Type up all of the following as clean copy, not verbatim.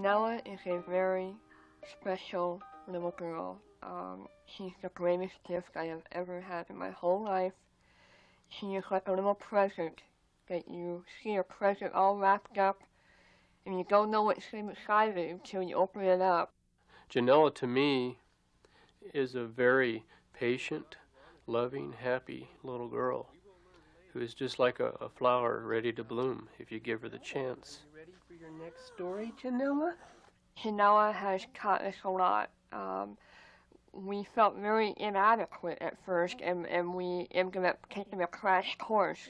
Janella is a very special little girl. She's the greatest gift I have ever had in my whole life. She is like a little present that you see a present all wrapped up and you don't know what's inside it until you open it up. Janella, to me, is a very patient, loving, happy little girl who is just like a flower ready to bloom if you give her the chance. Are you ready for your next story, Janella? Janella has taught us a lot. We felt very inadequate at first, and we ended up taking a crash course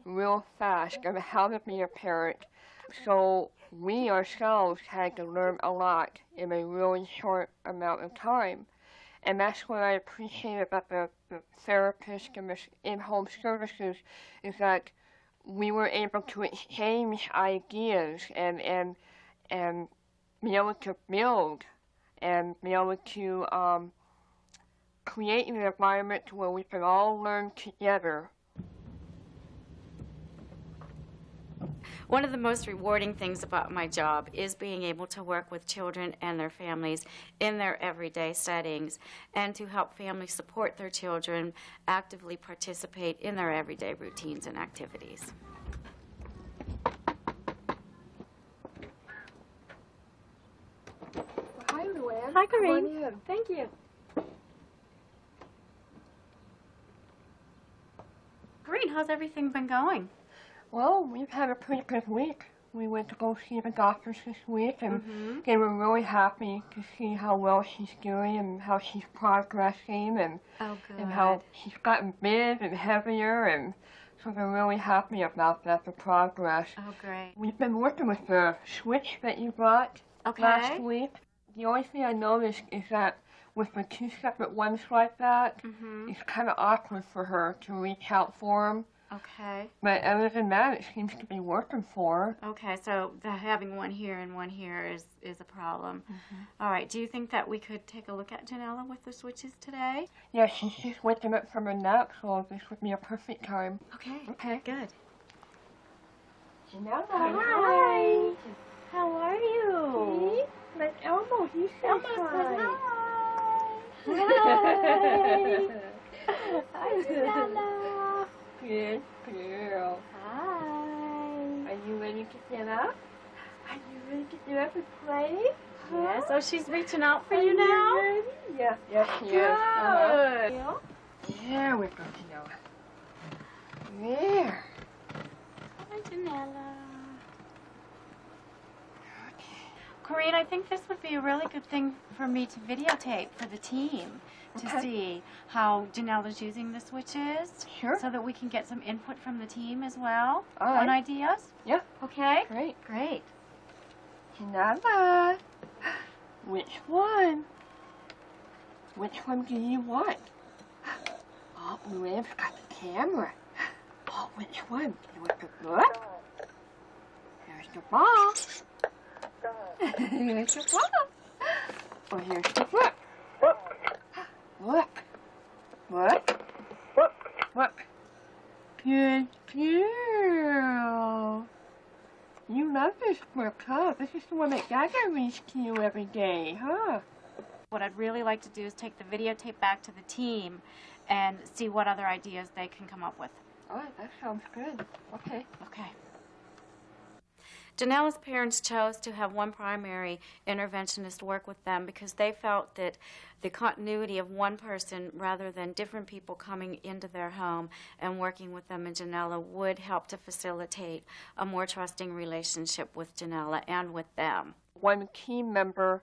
real fast on how to be a parent. So we ourselves had to learn a lot in a really short amount of time. And that's what I appreciate about the therapist and the in-home services, is that we were able to exchange ideas and be able to build and be able to create an environment where we can all learn together. One of the most rewarding things about my job is being able to work with children and their families in their everyday settings and to help families support their children actively participate in their everyday routines and activities. Hi, Luann. Hi, Come on Corinne. in. Thank you. Corinne, how's everything been going? Well, we've had a pretty good week. We went to go see the doctors this week, and they were really happy to see how well she's doing and how she's progressing, and how she's gotten big and heavier, and so they're really happy about that, the progress. Oh, great. We've been working with the switch that you brought last week. The only thing I noticed is that with the two separate ones like that, it's kind of awkward for her to reach out for them. Okay. But other than that, it seems to be working for her. Okay, so having one here and one here is a problem. All right, do you think that we could take a look at Janella with the switches today? Yeah, she's just waking up from a nap, so this would be a perfect time. Okay. Okay. Good. Janella, Hi. How are you? See? Like Elmo, he said hi. Hi. Hi, Janella. Good girl. Hi. Are you ready to get up? Are you ready to get up and play? Yes, so she's reaching out for you now? Ready? Yeah, yes, she is. There we go, Janella. There. Hi, Janella. Corinne, I think this would be a really good thing for me to videotape for the team to see how Janella's using the switches. Sure. So that we can get some input from the team as well All right. on ideas. Yeah. Okay? Great. Great. Janella, which one? Which one do you want? Oh, Luann's got the camera. Oh, which one? You want the book? Here's the ball. Here's the ball. Oh, here's the book. Look. Look. Look. Good girl. You love this book, huh? This is the one that Gaga reads to you every day, huh? What I'd really like to do is take the videotape back to the team and see what other ideas they can come up with. All right, that sounds good. Okay. Okay. Janella's parents chose to have one primary interventionist work with them because they felt that the continuity of one person rather than different people coming into their home and working with them and Janella would help to facilitate a more trusting relationship with Janella and with them. One team member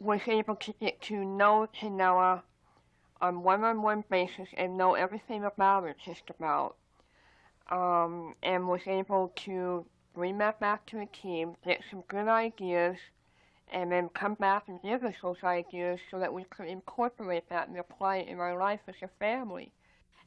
was able to get to know Janella on one-on-one basis and know everything about her, just about, and was able to bring that back to the team, get some good ideas, and then come back and give us those ideas so that we could incorporate that and apply it in our life as a family.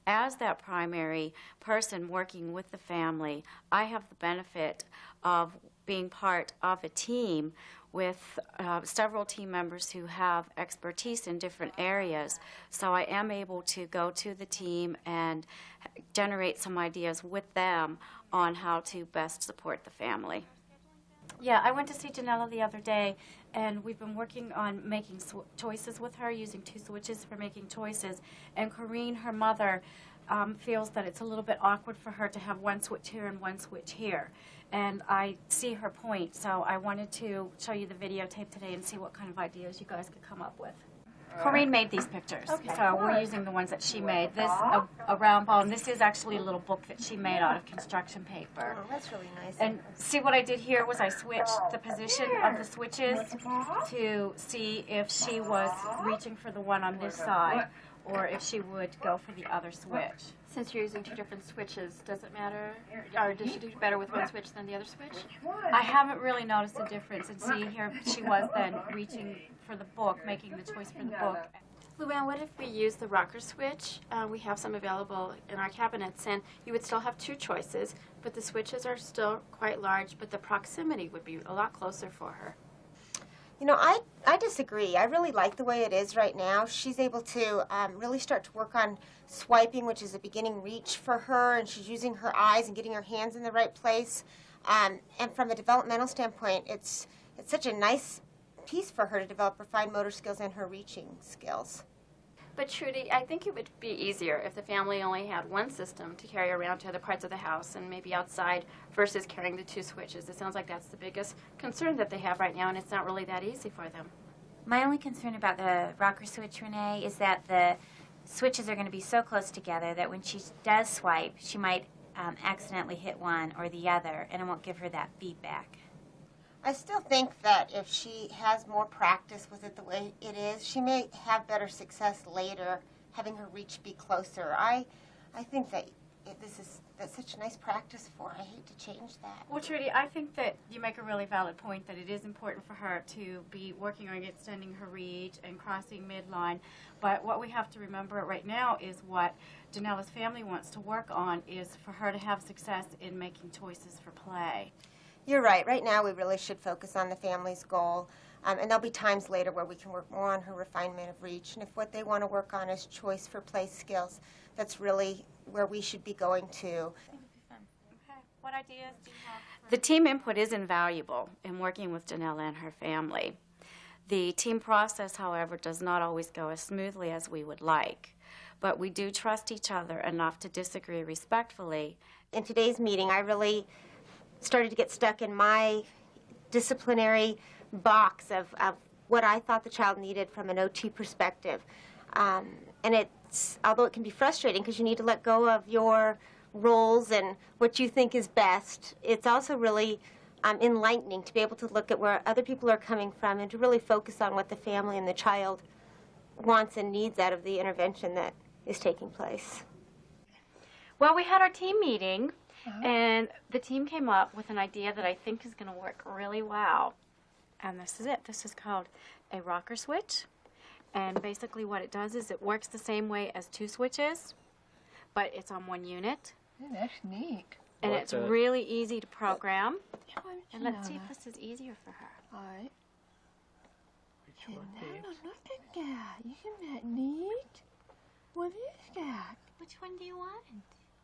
As that primary person working with the family, I have the benefit of being part of a team with several team members who have expertise in different areas. So I am able to go to the team and generate some ideas with them on how to best support the family. Yeah, I went to see Janella the other day, and we've been working on making choices with her, using 2 switches for making choices. And Corrine, her mother, feels that it's a little bit awkward for her to have 1 switch here and 1 switch here. And I see her point, so I wanted to show you the videotape today and see what kind of ideas you guys could come up with. Corrine made these pictures, so we're using the ones that she made. This, a round ball, and this is actually a little book that she made out of construction paper. Oh, that's really nice. And see what I did here was I switched the position of the switches to see if she was reaching for the one on this side or if she would go for the other switch. Since you're using 2 different switches, does it matter? Or does she do better with one switch than the other switch? I haven't really noticed a difference, and see here she was then reaching for the book, making the choice for the book. Luann, what if we use the rocker switch? We have some available in our cabinets, and you would still have 2 choices, but the switches are still quite large, but the proximity would be a lot closer for her. You know, I disagree. I really like the way it is right now. She's able to really start to work on swiping, which is a beginning reach for her, and she's using her eyes and getting her hands in the right place. And from a developmental standpoint, it's such a nice piece for her to develop her fine motor skills and her reaching skills. But Trudy, I think it would be easier if the family only had one system to carry around to other parts of the house and maybe outside versus carrying the 2 switches. It sounds like that's the biggest concern that they have right now, and it's not really that easy for them. My only concern about the rocker switch, Renee, is that the switches are going to be so close together that when she does swipe, she might accidentally hit one or the other, and it won't give her that feedback. I still think that if she has more practice with it the way it is, she may have better success later, having her reach be closer. I think that that's such a nice practice for her. I hate to change that. Well, Trudy, I think that you make a really valid point that it is important for her to be working on extending her reach and crossing midline. But what we have to remember right now is what Janella's family wants to work on is for her to have success in making choices for play. You're right. Right now we really should focus on the family's goal. And there'll be times later where we can work more on her refinement of reach. And if what they want to work on is choice for play skills, that's really where we should be going to. Okay. What ideas do you have? The team input is invaluable in working with Janelle and her family. The team process, however, does not always go as smoothly as we would like. But we do trust each other enough to disagree respectfully. In today's meeting, I really started to get stuck in my disciplinary box of what I thought the child needed from an OT perspective. And although it can be frustrating because you need to let go of your roles and what you think is best, it's also really enlightening to be able to look at where other people are coming from and to really focus on what the family and the child wants and needs out of the intervention that is taking place. Well, we had our team meeting, and the team came up with an idea that I think is going to work really well. And this is it. This is called a rocker switch. And basically what it does is it works the same way as 2 switches, but it's on 1 unit. Yeah, that's neat. And Like it's that. really easy to program. And let's see if this is easier for her. All right. Which one, Janelle, please? look at that. Isn't that neat? What is that? Which one do you want?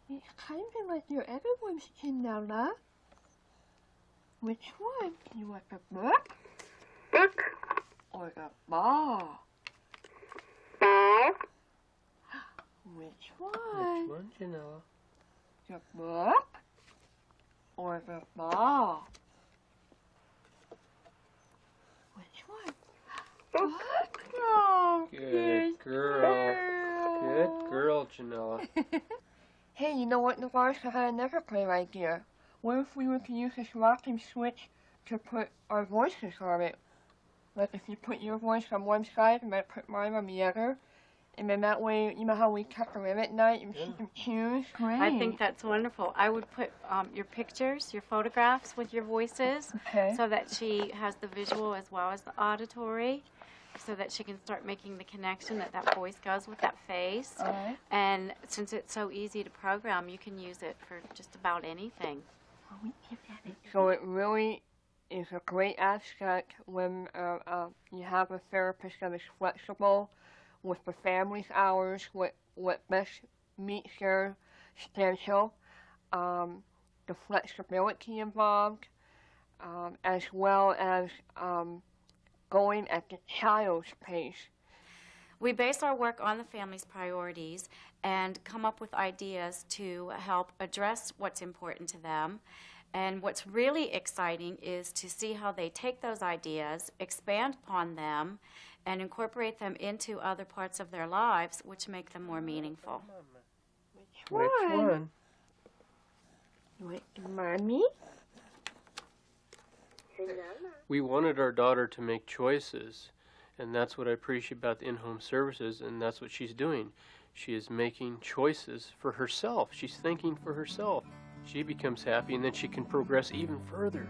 It's kind of like your other ones, Janella. Which one? You want the book? Or the ball? Which one? Which one, Janelle? The book? Or the ball? Which one? Book? Oh, Good girl. Good girl, Janella. Hey, you know what, Navarska had another great idea. What if we were to use this rocking switch to put our voices on it? Like if you put your voice on one side and I put mine on the other, and then that way, you know how we tuck her in at night and she can choose? Great. I think that's wonderful. I would put your pictures, your photographs with your voices Okay. so that she has the visual as well as the auditory, so that she can start making the connection that that voice goes with that face. All right. And since it's so easy to program, you can use it for just about anything. So it really is a great asset when you have a therapist that is flexible with the family's hours, what best meets their schedule, the flexibility involved, as well as going at the child's pace. We base our work on the family's priorities and come up with ideas to help address what's important to them. And what's really exciting is to see how they take those ideas, expand upon them, and incorporate them into other parts of their lives, which make them more meaningful. Which one? Mommy? We wanted our daughter to make choices, and that's what I appreciate about the in-home services, and that's what she's doing. She is making choices for herself. She's thinking for herself. She becomes happy, and then she can progress even further